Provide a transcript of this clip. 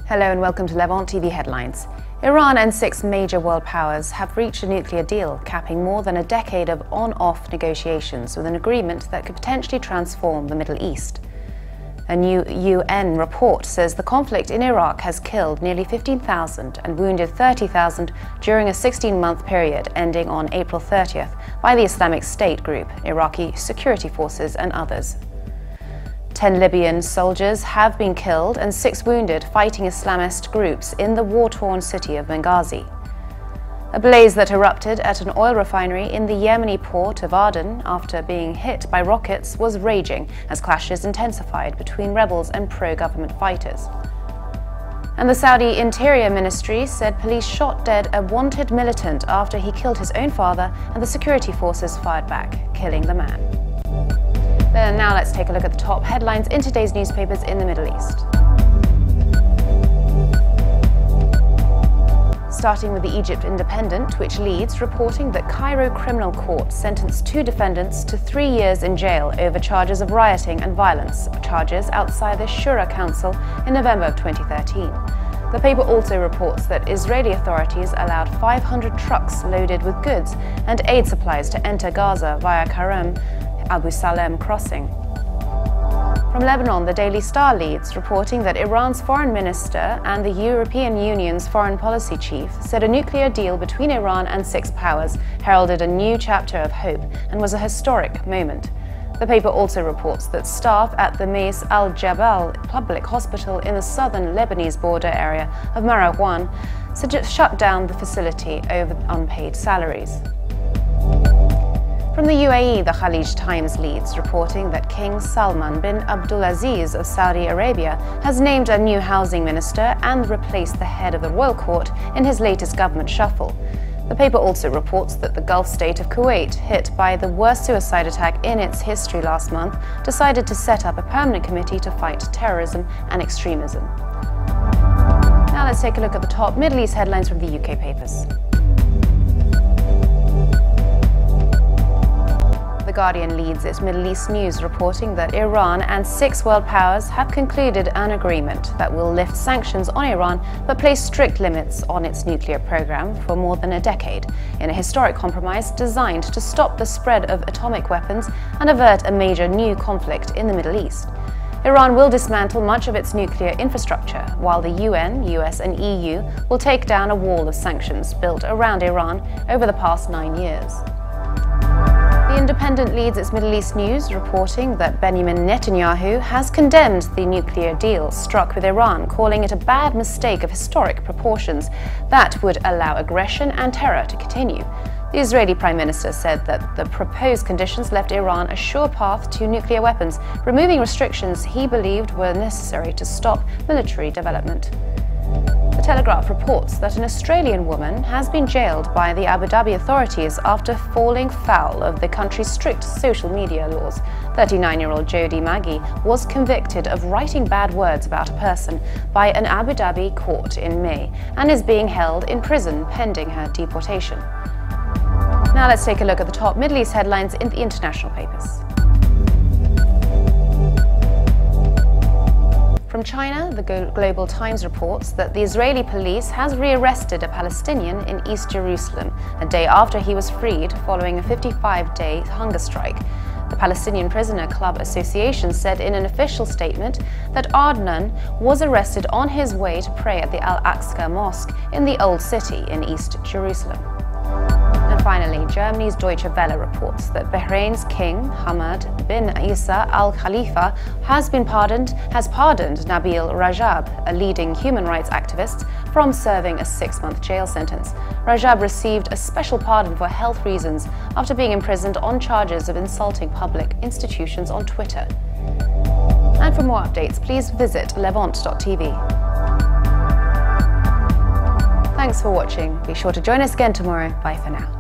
Hello and welcome to Levant TV headlines. Iran and 6 major world powers have reached a nuclear deal, capping more than a decade of on-off negotiations with an agreement that could potentially transform the Middle East. A new UN report says the conflict in Iraq has killed nearly 15,000 and wounded 30,000 during a 16-month period ending on April 30th by the Islamic State group, Iraqi security forces and others. 10 Libyan soldiers have been killed and 6 wounded fighting Islamist groups in the war-torn city of Benghazi. A blaze that erupted at an oil refinery in the Yemeni port of Aden after being hit by rockets was raging as clashes intensified between rebels and pro-government fighters. And the Saudi Interior Ministry said police shot dead a wanted militant after he killed his own father, and the security forces fired back, killing the man. Then now let's take a look at the top headlines in today's newspapers in the Middle East. Starting with the Egypt Independent, which leads, reporting that Cairo Criminal Court sentenced 2 defendants to 3 years in jail over charges of rioting and violence, charges outside the Shura Council in November of 2013. The paper also reports that Israeli authorities allowed 500 trucks loaded with goods and aid supplies to enter Gaza via Karem Abu Salem crossing. From Lebanon, the Daily Star leads, reporting that Iran's foreign minister and the European Union's foreign policy chief said a nuclear deal between Iran and 6 powers heralded a new chapter of hope and was a historic moment. The paper also reports that staff at the Mais al-Jabal public hospital in the southern Lebanese border area of Marwan shut down the facility over unpaid salaries. From the UAE, the Khalij Times leads, reporting that King Salman bin Abdulaziz of Saudi Arabia has named a new housing minister and replaced the head of the royal court in his latest government shuffle. The paper also reports that the Gulf state of Kuwait, hit by the worst suicide attack in its history last month, decided to set up a permanent committee to fight terrorism and extremism. Now let's take a look at the top Middle East headlines from the UK papers. The Guardian leads its Middle East news, reporting that Iran and 6 world powers have concluded an agreement that will lift sanctions on Iran but place strict limits on its nuclear program for more than a decade, in a historic compromise designed to stop the spread of atomic weapons and avert a major new conflict in the Middle East. Iran will dismantle much of its nuclear infrastructure, while the UN, US and EU will take down a wall of sanctions built around Iran over the past 9 years. The Independent leads its Middle East news, reporting that Benjamin Netanyahu has condemned the nuclear deal struck with Iran, calling it a bad mistake of historic proportions that would allow aggression and terror to continue. The Israeli Prime Minister said that the proposed conditions left Iran a sure path to nuclear weapons, removing restrictions he believed were necessary to stop military development. The Telegraph reports that an Australian woman has been jailed by the Abu Dhabi authorities after falling foul of the country's strict social media laws. 39-year-old Jodi Maggie was convicted of writing bad words about a person by an Abu Dhabi court in May and is being held in prison pending her deportation. Now let's take a look at the top Middle East headlines in the international papers. From China, the Global Times reports that the Israeli police has rearrested a Palestinian in East Jerusalem a day after he was freed following a 55-day hunger strike. The Palestinian Prisoner Club Association said in an official statement that Adnan was arrested on his way to pray at the Al-Aqsa Mosque in the Old City in East Jerusalem. And finally, Germany's Deutsche Welle reports that Bahrain's King Hamad bin Isa Al Khalifa has pardoned Nabil Rajab, a leading human rights activist, from serving a 6-month jail sentence. Rajab received a special pardon for health reasons after being imprisoned on charges of insulting public institutions on Twitter. And for more updates, please visit levant.tv. Thanks for watching. Be sure to join us again tomorrow. Bye for now.